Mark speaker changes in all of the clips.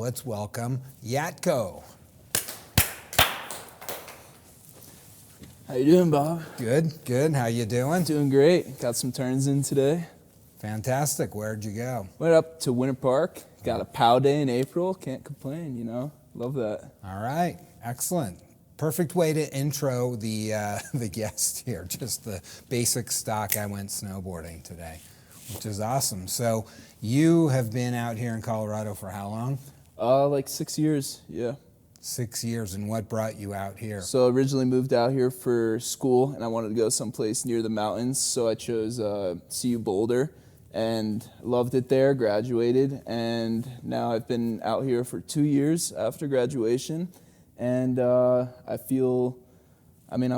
Speaker 1: let's welcome Yatko.
Speaker 2: How you doing, Bob?
Speaker 1: Good. How you doing?
Speaker 2: Doing great. Got some turns in today.
Speaker 1: Fantastic. Where'd you go?
Speaker 2: Went up to Winter Park. Got a POW day in April. Can't complain, you know. Love that.
Speaker 1: All right. Excellent. Perfect way to intro the guest here. Just the basic stock. I went snowboarding today, which is awesome. So you have been out here in Colorado for how long?
Speaker 2: Like 6 years, yeah.
Speaker 1: 6 years. And what brought you out here?
Speaker 2: So originally moved out here for school, and I wanted to go someplace near the mountains, so I chose CU Boulder, and loved it there, graduated, and now I've been out here for 2 years after graduation, and I'm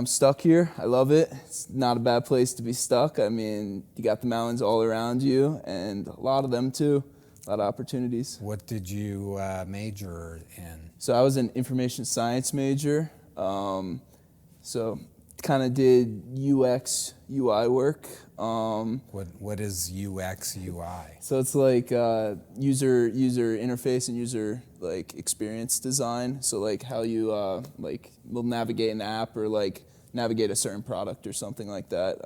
Speaker 2: stuck here. I love it. It's not a bad place to be stuck. I mean, you got the mountains all around you, and a lot of them too. A lot of opportunities.
Speaker 1: What did you major in?
Speaker 2: So I was an information science major. So kind of did UX, UI work.
Speaker 1: What is UX, UI?
Speaker 2: So it's like user interface and user like experience design. So like how you will navigate an app or like navigate a certain product or something like that.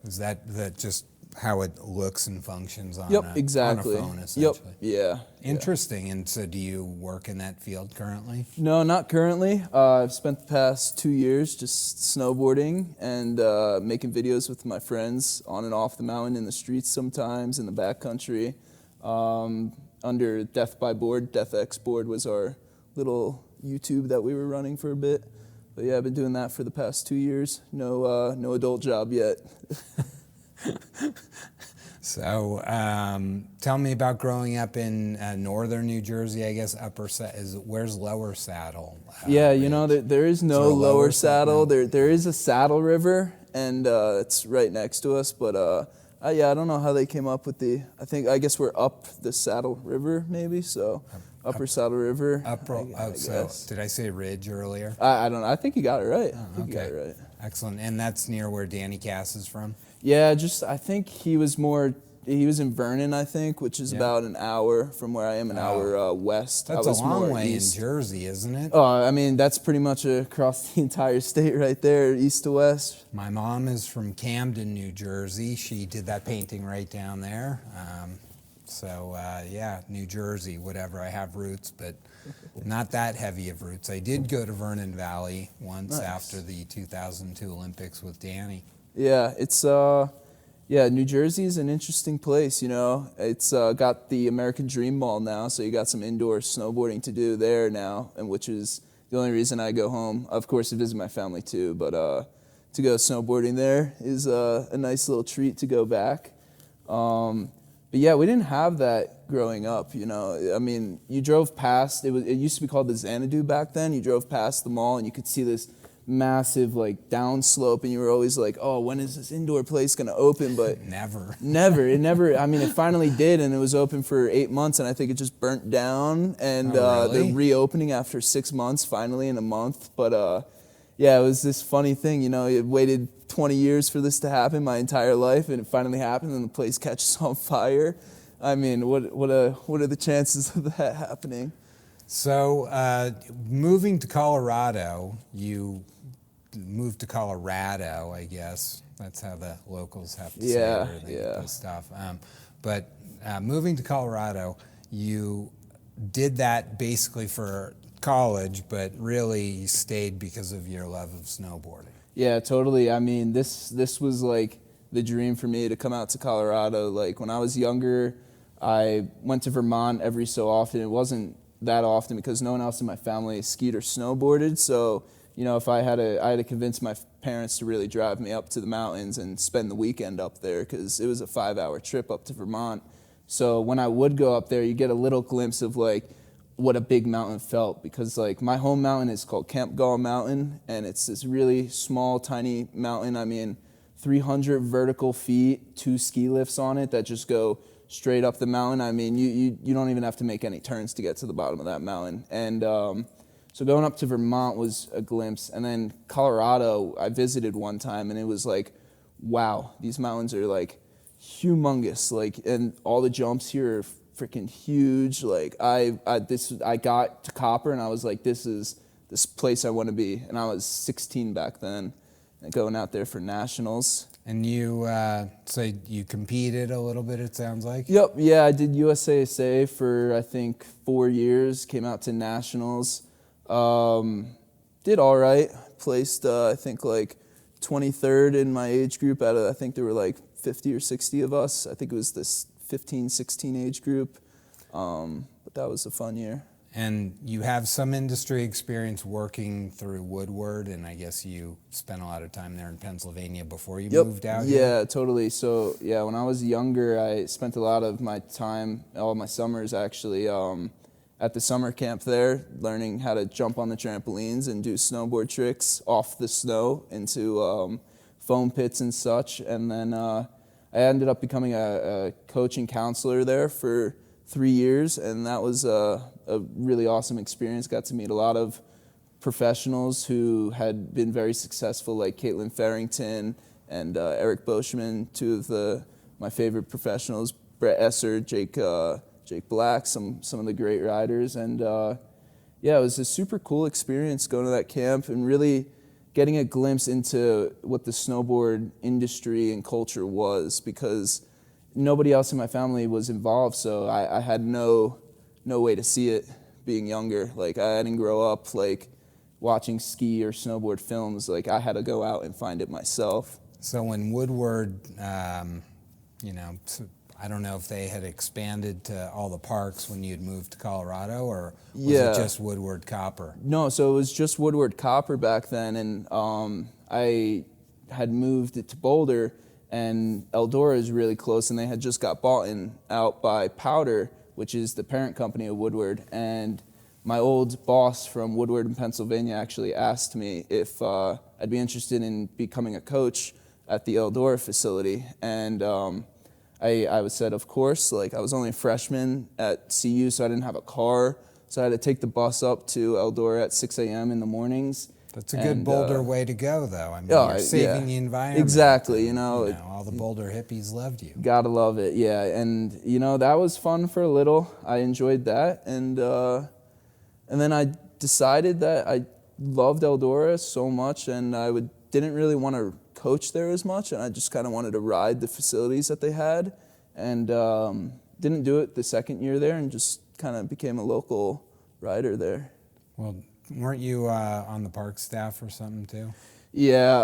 Speaker 1: Is that just how it looks and functions on,
Speaker 2: exactly.
Speaker 1: on a phone, essentially?
Speaker 2: Yeah.
Speaker 1: Interesting. And so do you work in that field currently?
Speaker 2: No, not currently. I've spent the past 2 years just snowboarding and making videos with my friends on and off the mountain, in the streets sometimes, in the backcountry. Under Death by Board, Death X Board was our little YouTube that we were running for a bit. But yeah, I've been doing that for the past 2 years. No adult job yet.
Speaker 1: So tell me about growing up in northern New Jersey, I guess. Where's Lower Saddle?
Speaker 2: You know, there is no Lower Saddle. There is a Saddle River, and it's right next to us. But I don't know how they came up with I guess we're up the Saddle River, maybe. So Upper Saddle River.
Speaker 1: Did I say ridge earlier?
Speaker 2: I don't know. I think you got it right.
Speaker 1: Oh, okay.
Speaker 2: You got it right.
Speaker 1: Excellent. And that's near where Danny Cass is from?
Speaker 2: Yeah, I think he was in Vernon, I think, which is about an hour from where I am, an hour west.
Speaker 1: That's a long way east. In Jersey, isn't it?
Speaker 2: Oh, I mean, that's pretty much across the entire state right there, east to west.
Speaker 1: My mom is from Camden, New Jersey. She did that painting right down there. New Jersey, whatever. I have roots, but not that heavy of roots. I did go to Vernon Valley once after the 2002 Olympics with Danny.
Speaker 2: Yeah, it's New Jersey is an interesting place, you know. It's got the American Dream Mall now, so you got some indoor snowboarding to do there now, and which is the only reason I go home. Of course, to visit my family too, but to go snowboarding there is a nice little treat to go back. But yeah, we didn't have that growing up, you know. I mean, you drove past, it used to be called the Xanadu back then. You drove past the mall and you could see this massive like downslope, and you were always like, oh, when is this indoor place gonna open? But
Speaker 1: never.
Speaker 2: I mean, it finally did, and it was open for 8 months, and I think it just burnt down, and
Speaker 1: really?
Speaker 2: they're reopening after 6 months finally in a month. But it was this funny thing, you know. It waited 20 years for this to happen, my entire life, and it finally happened, and the place catches on fire. I mean, what are the chances of that happening?
Speaker 1: So moving to Colorado, you moved to Colorado, I guess. That's how the locals have to say it, or the stuff. But moving to Colorado, you did that basically for college, but really you stayed because of your love of snowboarding. Yeah,
Speaker 2: totally. I mean, this was like the dream for me to come out to Colorado. Like when I was younger, I went to Vermont every so often. It wasn't that often because no one else in my family skied or snowboarded. So, you know, I had to convince my parents to really drive me up to the mountains and spend the weekend up there, because it was a 5-hour trip up to Vermont. So when I would go up there, you get a little glimpse of like what a big mountain felt, because like my home mountain is called Camp Gall Mountain, and it's this really small, tiny mountain. I mean, 300 vertical feet, 2 ski lifts on it that just go straight up the mountain. I mean, you don't even have to make any turns to get to the bottom of that mountain. And so going up to Vermont was a glimpse. And then Colorado, I visited one time, and it was like, wow, these mountains are like humongous. Like, and all the jumps here are freaking huge. Like I got to Copper and I was like, this is this place I want to be. And I was 16 back then, and going out there for nationals.
Speaker 1: And you, so you competed a little bit, it sounds like?
Speaker 2: Yep, yeah, I did USASA for, I think, 4 years, came out to nationals. Did all right, placed, I think, like 23rd in my age group out of, I think there were like 50 or 60 of us. I think it was this 15, 16 age group, but that was a fun year.
Speaker 1: And you have some industry experience working through Woodward, and I guess you spent a lot of time there in Pennsylvania before you moved out here?
Speaker 2: Yeah, totally. So, yeah, when I was younger, I spent a lot of my time, all my summers actually, at the summer camp there, learning how to jump on the trampolines and do snowboard tricks off the snow into foam pits and such. And then I ended up becoming a coach and counselor there for 3 years, and that was a really awesome experience. Got to meet a lot of professionals who had been very successful, like Caitlin Farrington and Eric Boschman, two of my favorite professionals, Brett Esser, Jake Black, some of the great riders. And yeah, it was a super cool experience going to that camp and really getting a glimpse into what the snowboard industry and culture was, because nobody else in my family was involved, so I had no way to see it being younger. Like, I didn't grow up like watching ski or snowboard films. Like, I had to go out and find it myself.
Speaker 1: So when Woodward, you know, I don't know if they had expanded to all the parks when you had moved to Colorado, or was it just Woodward Copper? No,
Speaker 2: so it was just Woodward Copper back then, and I had moved it to Boulder, and Eldora is really close, and they had just got bought out by Powder, which is the parent company of Woodward. And my old boss from Woodward in Pennsylvania actually asked me if I'd be interested in becoming a coach at the Eldora facility. And I said, of course. Like, I was only a freshman at CU, so I didn't have a car. So I had to take the bus up to Eldora at 6 a.m. in the mornings.
Speaker 1: That's a good Boulder way to go, though. I mean, you're saving the environment.
Speaker 2: Exactly,
Speaker 1: all the Boulder hippies loved you.
Speaker 2: Gotta love it, yeah. And, that was fun for a little. I enjoyed that. And then I decided that I loved Eldora so much, and I didn't really want to coach there as much, and I just kind of wanted to ride the facilities that they had. And didn't do it the second year there, and just kind of became a local rider there.
Speaker 1: Well, weren't you on the park staff or something too?
Speaker 2: Yeah,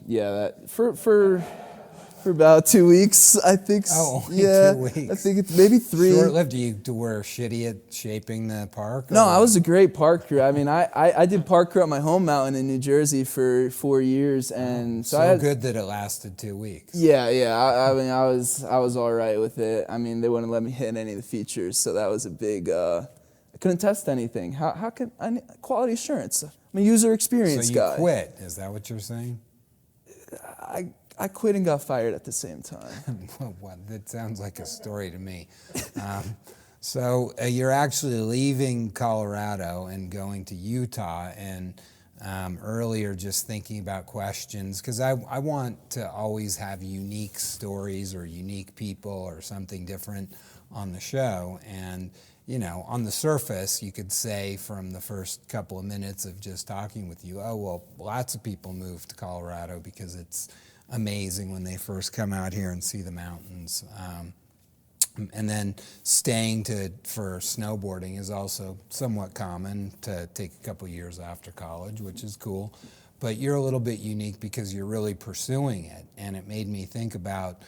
Speaker 2: that for about 2 weeks, I think.
Speaker 1: Oh, only 2 weeks.
Speaker 2: I think it's maybe 3.
Speaker 1: Short-lived. You were shitty at shaping the park?
Speaker 2: No, I was a great park crew. I mean, I did park crew at my home mountain in New Jersey for 4 years, and
Speaker 1: so good that it lasted 2 weeks.
Speaker 2: Yeah. I mean, I was all right with it. I mean, they wouldn't let me hit any of the features, so that was a big. I couldn't test anything. How can I need quality assurance? I'm a user experience guy.
Speaker 1: So you quit? Is that what you're saying?
Speaker 2: I quit and got fired at the same time.
Speaker 1: Well, that sounds like a story to me. So you're actually leaving Colorado and going to Utah, and earlier just thinking about questions, because I want to always have unique stories or unique people or something different on the show. And on the surface, you could say from the first couple of minutes of just talking with you, oh, well, lots of people move to Colorado because it's amazing when they first come out here and see the mountains. And then staying for snowboarding is also somewhat common, to take a couple years after college, which is cool. But you're a little bit unique because you're really pursuing it. And it made me think about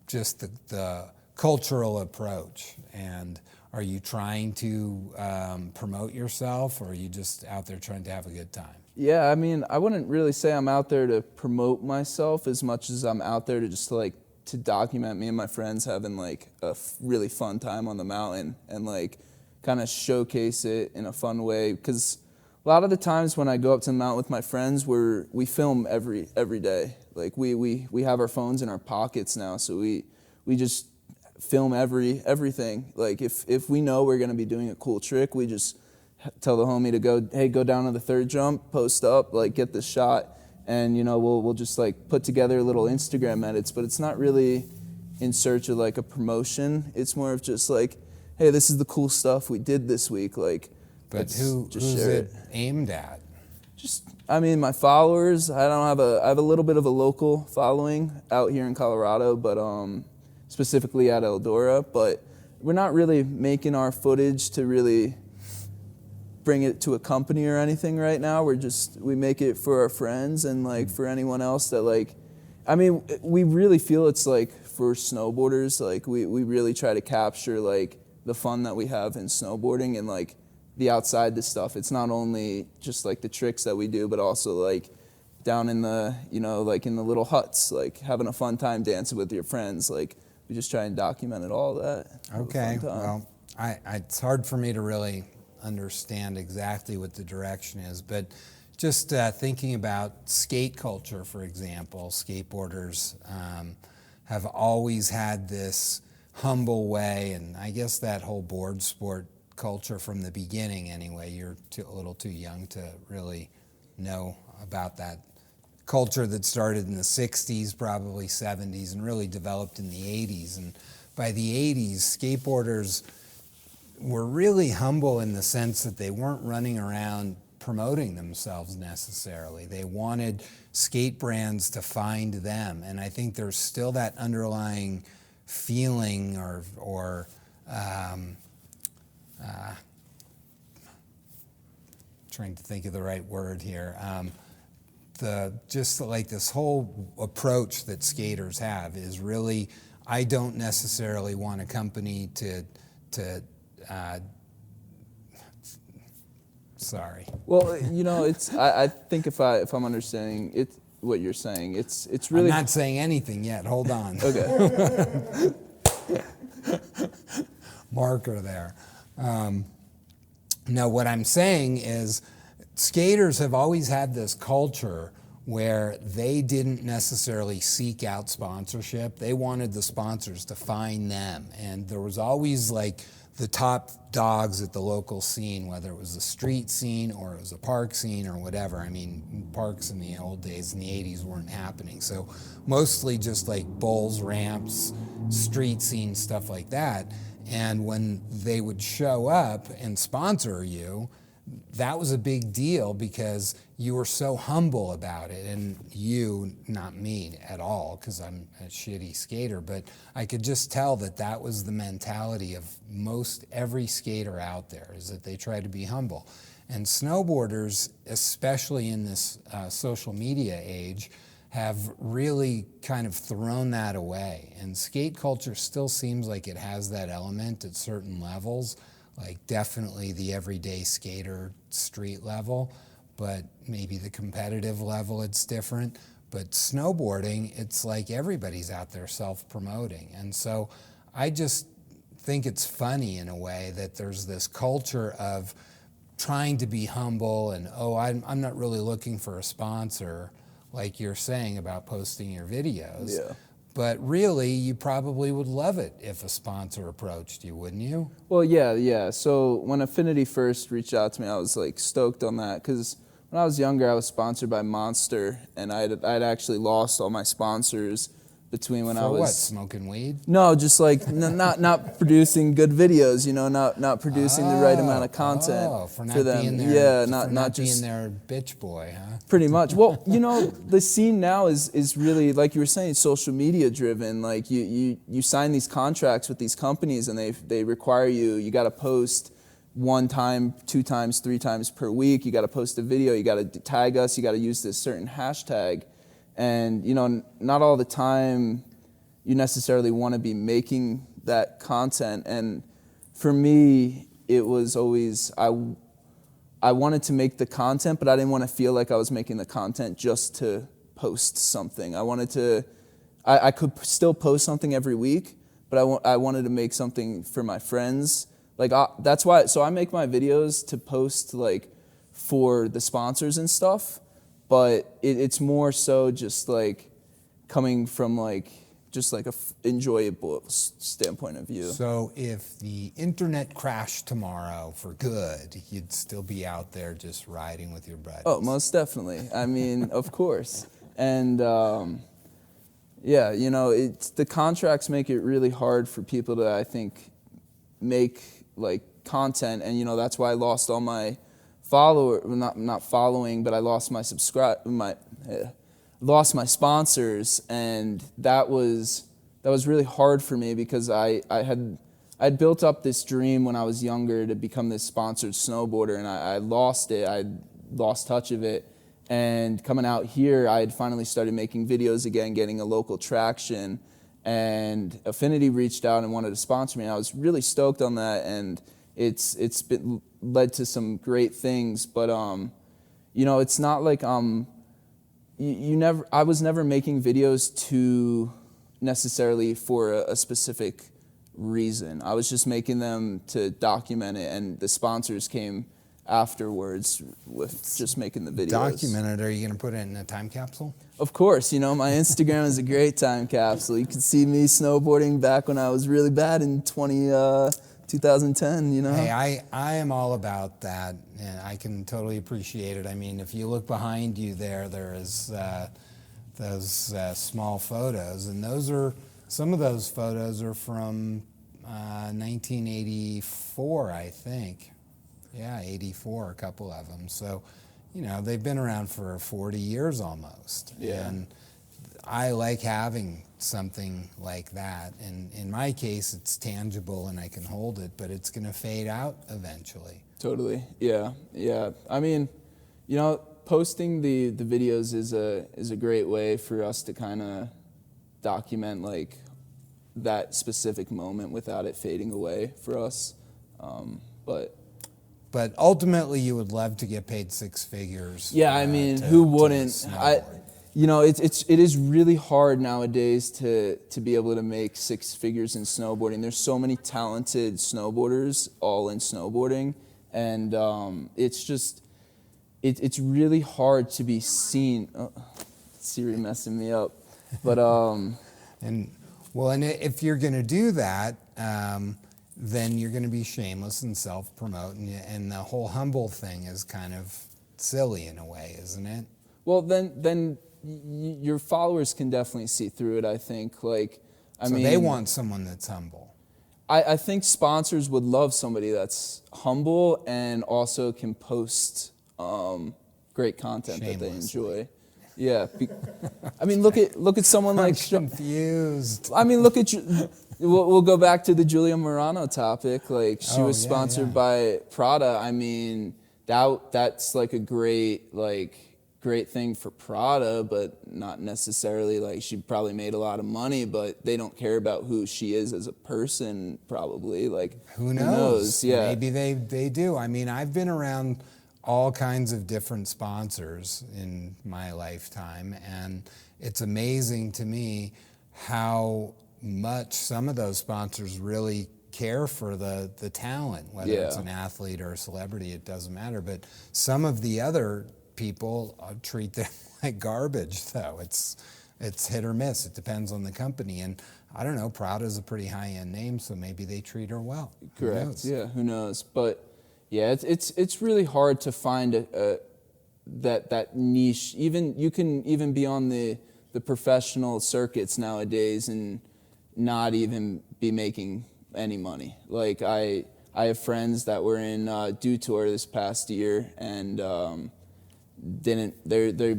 Speaker 1: just the cultural approach. And are you trying to promote yourself, or are you just out there trying to have a good time?
Speaker 2: Yeah, I mean, I wouldn't really say I'm out there to promote myself as much as I'm out there to just to document me and my friends having a really fun time on the mountain, and kind of showcase it in a fun way. Because a lot of the times when I go up to the mountain with my friends, we film every day. Like we have our phones in our pockets now, so we just film everything. Like if we know we're gonna be doing a cool trick, we just tell the homie to go down to the third jump, post up, get this shot, and we'll just put together little Instagram edits. But it's not really in search of like a promotion. It's more of just like, hey, this is the cool stuff we did this week. Like,
Speaker 1: but who's it aimed at?
Speaker 2: Just, I mean, my followers. I have a little bit of a local following out here in Colorado, but specifically at Eldora. But we're not really making our footage to really bring it to a company or anything right now. We make it for our friends and like for anyone else that like, I mean, we really feel it's like for snowboarders, like we really try to capture like the fun that we have in snowboarding and like the outside the stuff. It's not only just like the tricks that we do, but also like down in the, like in the little huts, like having a fun time dancing with your friends. Like we just try and document all that.
Speaker 1: Okay, well, it's hard for me to really understand exactly what the direction is, but just thinking about skate culture, for example, skateboarders have always had this humble way, and I guess that whole board sport culture from the beginning anyway, you're a little too young to really know about that culture that started in the 60s, probably 70s, and really developed in the 80s. And by the 80s, skateboarders were really humble in the sense that they weren't running around promoting themselves necessarily. They wanted skate brands to find them, and I think there's still that underlying feeling or trying to think of the right word here. Just like this whole approach that skaters have is really, I don't necessarily want a company to sorry.
Speaker 2: Well, it's I think if I'm understanding it, what you're saying, it's really.
Speaker 1: I'm not saying anything yet. Hold on.
Speaker 2: Okay.
Speaker 1: Marker there. No, what I'm saying is skaters have always had this culture where they didn't necessarily seek out sponsorship. They wanted the sponsors to find them. And there was always like the top dogs at the local scene, whether it was the street scene or it was a park scene or whatever. I mean, parks in the old days, in the 80s, weren't happening. So mostly just like bowls, ramps, street scene, stuff like that. And when they would show up and sponsor you, that was a big deal because you were so humble about it. And you, not me at all, because I'm a shitty skater, but I could just tell that that was the mentality of most every skater out there, is that they try to be humble. And snowboarders, especially in this social media age, have really kind of thrown that away. And skate culture still seems like it has that element at certain levels, like definitely the everyday skater street level, but maybe the competitive level it's different. But snowboarding, it's like everybody's out there self-promoting. And so I just think it's funny in a way that there's this culture of trying to be humble and, I'm not really looking for a sponsor, like you're saying about posting your videos.
Speaker 2: Yeah.
Speaker 1: But really, you probably would love it if a sponsor approached you, wouldn't you?
Speaker 2: Well, yeah. So when Affinity first reached out to me, I was like stoked on that because when I was younger, I was sponsored by Monster, and I'd actually lost all my sponsors between when I was.
Speaker 1: For what? Smoking weed?
Speaker 2: No, just like not producing good videos, not producing the right amount of content
Speaker 1: for not
Speaker 2: them.
Speaker 1: Being there,
Speaker 2: Yeah, not
Speaker 1: being
Speaker 2: just
Speaker 1: their bitch boy, huh?
Speaker 2: pretty much. Well, the scene now is really, like you were saying, social media driven. Like you sign these contracts with these companies, and they require you got to post 1 time, 2 times, 3 times per week. You got to post a video. You got to tag us. You got to use this certain hashtag. And, not all the time you necessarily want to be making that content. And for me, it was always, I wanted to make the content, but I didn't want to feel like I was making the content just to post something. I could still post something every week, but I wanted to make something for my friends. Like, that's why, so I make my videos to post, like, for the sponsors and stuff. But it's more so just like coming from like just like a enjoyable standpoint of view.
Speaker 1: So if the internet crashed tomorrow for good, you'd still be out there just riding with your buddies?
Speaker 2: Oh, most definitely. I mean, of course. And Yeah, you know, the contracts make it really hard for people to, I think, make like content, and you know that's why I lost all my not following, but I lost my lost my sponsors, and that was really hard for me because I'd built up this dream when I was younger to become this sponsored snowboarder, and I lost it. I lost touch of it. And coming out here, I had finally started making videos again, getting a local traction, and Affinity reached out and wanted to sponsor me. And I was really stoked on that, and it's led to some great things. But you know, it's not like I was never making videos to necessarily for a specific reason. I was just making them to document it, and the sponsors came afterwards with just making the videos.
Speaker 1: Documented, are you going to put it in a time capsule?
Speaker 2: Of course, you know, my Instagram is a great time capsule. You can see me snowboarding back when I was really bad in 2010, you know?
Speaker 1: Hey, I am all about that, and I can totally appreciate it. I mean, if you look behind you there is those small photos, and some of those photos are from 1984, I think. Yeah, 84, a couple of them. So, you know, they've been around for 40 years almost.
Speaker 2: Yeah.
Speaker 1: And I like having something like that. And in my case, it's tangible and I can hold it, but it's going to fade out eventually.
Speaker 2: Totally. Yeah. Yeah. I mean, you know, posting the videos is a great way for us to kind of document like that specific moment without it fading away for us.
Speaker 1: But ultimately, you would love to get paid six figures.
Speaker 2: Yeah, I mean, who wouldn't? You know, it is really hard nowadays to be able to make six figures in snowboarding. There's so many talented snowboarders all in snowboarding, and it's really hard to be seen. Oh, Siri messing me up, but
Speaker 1: and if you're going to do that. Then you're going to be shameless and self-promote, and the whole humble thing is kind of silly in a way, isn't it?
Speaker 2: Well, then your followers can definitely see through it, I think. Like, I mean,
Speaker 1: they want someone that's humble.
Speaker 2: I think sponsors would love somebody that's humble and also can post great content that they enjoy. Yeah, I mean, look at someone like.
Speaker 1: I'm confused.
Speaker 2: I mean, look at you. We'll go back to the Julia Morano topic. Like, she was sponsored by Prada. I mean, that's like a great thing for Prada, but not necessarily like she probably made a lot of money, but they don't care about who she is as a person, probably. Like,
Speaker 1: who knows?
Speaker 2: Yeah,
Speaker 1: maybe they do. I mean, I've been around all kinds of different sponsors in my lifetime, and it's amazing to me how much some of those sponsors really care for the talent, whether it's an athlete or a celebrity, it doesn't matter. But some of the other people treat them like garbage, though. It's hit or miss. It depends on the company. And I don't know, Prada's a pretty high-end name, so maybe they treat her well.
Speaker 2: Correct. Who knows? Yeah, who knows? But yeah, it's really hard to find that niche. Even you can even be on the professional circuits nowadays and not even be making any money. Like, I have friends that were in Dew Tour this past year and they're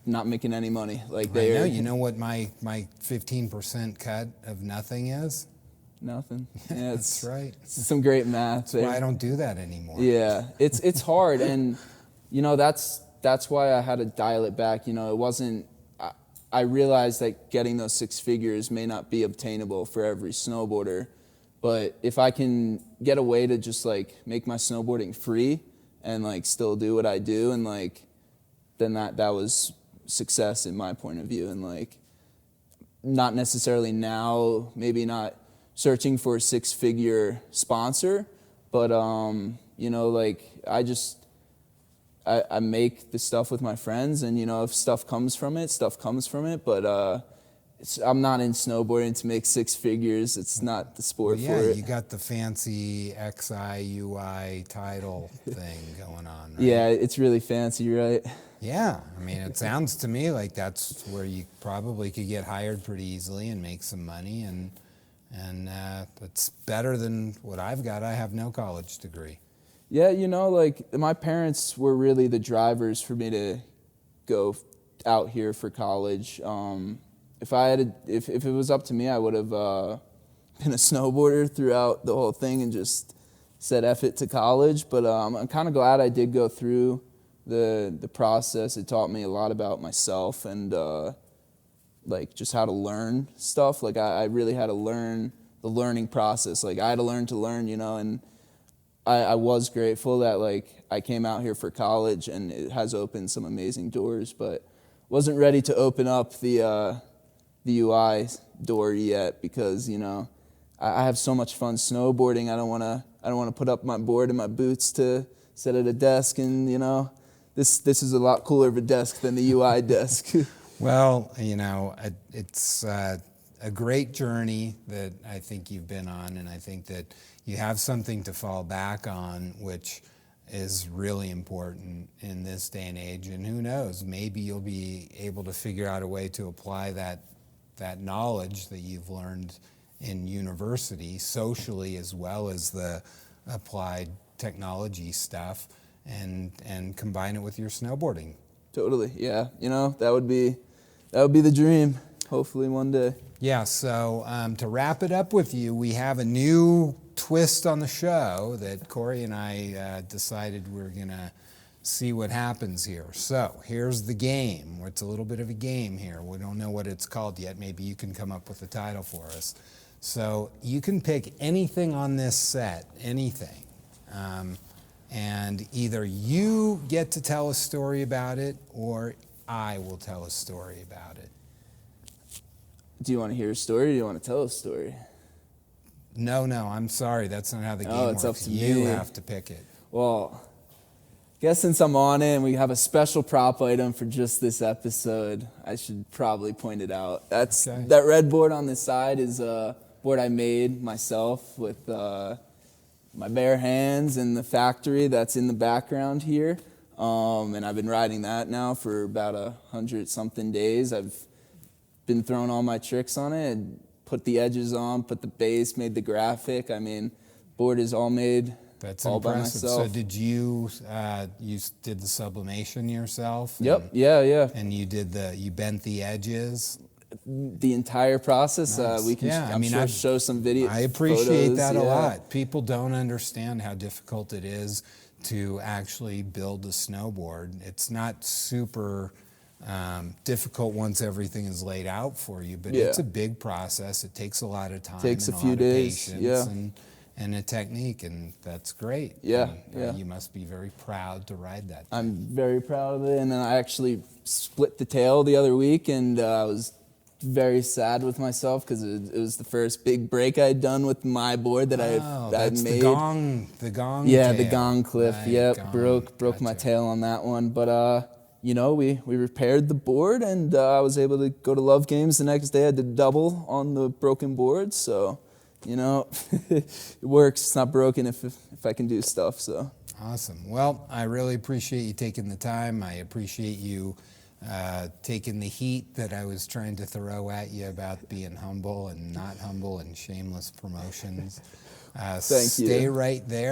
Speaker 2: not making any money. Like,
Speaker 1: I know. You know what my 15% cut of nothing is?
Speaker 2: Nothing. Yeah,
Speaker 1: that's right.
Speaker 2: It's some great math.
Speaker 1: That's why I don't do that anymore.
Speaker 2: Yeah, it's hard, and you know that's why I had to dial it back. You know, it wasn't. I realized that getting those six figures may not be obtainable for every snowboarder, but if I can get a way to just like make my snowboarding free and like still do what I do, and like then that was success in my point of view, and like not necessarily now, maybe not searching for a six-figure sponsor, but you know, like I make the stuff with my friends, and you know, if stuff comes from it, but I'm not in snowboarding to make six figures. It's not the sport
Speaker 1: Well,
Speaker 2: for
Speaker 1: yeah,
Speaker 2: it.
Speaker 1: you got the fancy XIUI title thing going on, right?
Speaker 2: Yeah, it's really fancy, right?
Speaker 1: Yeah, I mean, it sounds to me like that's where you probably could get hired pretty easily and make some money, and it's better than what I've got. I have no college degree.
Speaker 2: Yeah, you know, like my parents were really the drivers for me to go out here for college. If it was up to me, I would have been a snowboarder throughout the whole thing and just said F it to college. But I'm kind of glad I did go through the process. It taught me a lot about myself and like just how to learn stuff. Like I really had to learn the learning process. Like I had to learn, you know, and I was grateful that like I came out here for college and it has opened some amazing doors, but wasn't ready to open up the UI door yet because, you know, I have so much fun snowboarding. I don't want to put up my board and my boots to sit at a desk, and you know, this is a lot cooler of a desk than the UI desk.
Speaker 1: Well, you know, it's a great journey that I think you've been on, and I think that you have something to fall back on, which is really important in this day and age. And who knows, maybe you'll be able to figure out a way to apply that knowledge that you've learned in university socially as well as the applied technology stuff and combine it with your snowboarding.
Speaker 2: Totally, yeah. You know, that would be the dream, hopefully one day.
Speaker 1: Yeah, so to wrap it up with you, we have a new twist on the show that Corey and I decided we're going to see what happens here. So here's the game. It's a little bit of a game here. We don't know what it's called yet. Maybe you can come up with a title for us. So you can pick anything on this set, anything. And either you get to tell a story about it or I will tell a story about it.
Speaker 2: Do you want to hear a story or do you want to tell a story?
Speaker 1: No, I'm sorry. That's not how the game
Speaker 2: it's
Speaker 1: works.
Speaker 2: up to
Speaker 1: You
Speaker 2: me.
Speaker 1: have to pick it.
Speaker 2: Well, I guess since I'm on it and we have a special prop item for just this episode, I should probably point it out.
Speaker 1: Okay.
Speaker 2: That red board on the side is a board I made myself with my bare hands in the factory that's in the background here. And I've been riding that now for about 100-something days. I've been throwing all my tricks on it and put the edges on, put the base, made the graphic. I mean, board is all made
Speaker 1: That's
Speaker 2: all by
Speaker 1: impressive.
Speaker 2: myself.
Speaker 1: So did you did the sublimation yourself?
Speaker 2: Yep, yeah.
Speaker 1: And you bent the edges?
Speaker 2: The entire process,
Speaker 1: Nice.
Speaker 2: we can
Speaker 1: Yeah,
Speaker 2: I'm sure show some video.
Speaker 1: I appreciate
Speaker 2: photos,
Speaker 1: that a
Speaker 2: yeah.
Speaker 1: lot. People don't understand how difficult it is to actually build a snowboard. It's not super difficult once everything is laid out for you, but it's a big process. It takes a lot of time.
Speaker 2: Takes
Speaker 1: and
Speaker 2: a few
Speaker 1: lot
Speaker 2: days,
Speaker 1: of patience
Speaker 2: yeah.
Speaker 1: and a technique, and that's great.
Speaker 2: Yeah,
Speaker 1: And,
Speaker 2: yeah.
Speaker 1: You must be very proud to ride that.
Speaker 2: I'm very proud of it, and then I actually split the tail the other week, and I was very sad with myself because it was the first big break I'd done with my board that I'd made.
Speaker 1: The gong.
Speaker 2: Yeah,
Speaker 1: tail.
Speaker 2: the gong cliff.
Speaker 1: Right,
Speaker 2: Yep,
Speaker 1: gong.
Speaker 2: broke my
Speaker 1: Gotcha.
Speaker 2: tail on that one. But you know, we repaired the board, and I was able to go to Love Games the next day. I did double on the broken board, so you know, it works. It's not broken if I can do stuff. So
Speaker 1: Awesome. Well, I really appreciate you taking the time. I appreciate you taking the heat that I was trying to throw at you about being humble and not humble and shameless promotions.
Speaker 2: Thank you.
Speaker 1: Stay right there.